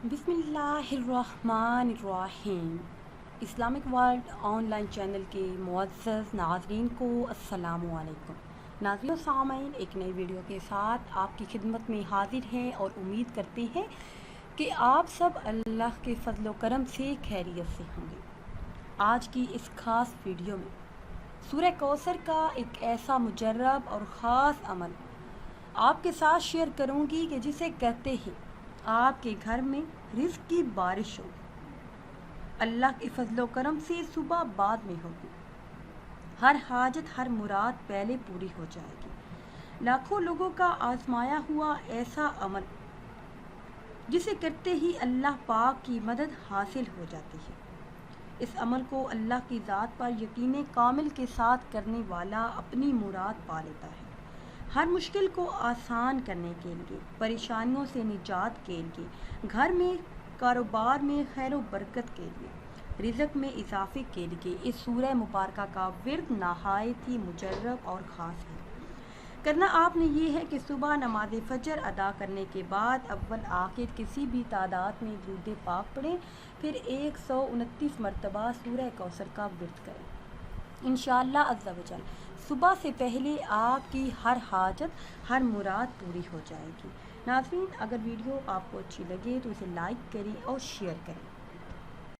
बिस्मिल्लाहिर्रहमानिर्रहीम। Islamic world online channel के मुअज़्ज़ज़ नाज़रीन को अस्सलामु अलैकुम। नाज़रीन और सामईन, एक नई वीडियो के साथ आपकी खिदमत में हाजिर हैं और उम्मीद करते हैं कि आप सब अल्लाह के फज़ल व करम से खैरियत से होंगे। आज की इस ख़ास वीडियो में सूरह कौसर का एक ऐसा मुजर्रब और ख़ास अमल आपके साथ शेयर करूंगी कि जिसे कहते हैं आपके घर में रिज़्क़ की बारिश हो। अल्लाह के फज़ल व करम से सुबह बाद में होगी। हर हाजत, हर मुराद पहले पूरी हो जाएगी। लाखों लोगों का आजमाया हुआ ऐसा अमल जिसे करते ही अल्लाह पाक की मदद हासिल हो जाती है। इस अमल को अल्लाह की ज़ात पर यकीन कामिल के साथ करने वाला अपनी मुराद पा लेता है। हर मुश्किल को आसान करने के लिए, परेशानियों से निजात के लिए, घर में, कारोबार में खैर व बरकत के लिए, रिज़्क़ में इजाफे के लिए इस सूरह मुबारक का विर्द नहायत ही मुजर्रब और ख़ास है। करना आपने ये है कि सुबह नमाज फ़जर अदा करने के बाद अव्वल आखिर किसी भी तादाद में दुरूद पाक पढ़ें, फिर 129 मरतबा सूरह कौसर का विर्द करें। इंशाअल्लाह अज़्ज़ा वजल सुबह से पहले आपकी हर हाजत, हर मुराद पूरी हो जाएगी। नाज़रीन, अगर वीडियो आपको अच्छी लगे तो इसे लाइक करें और शेयर करें।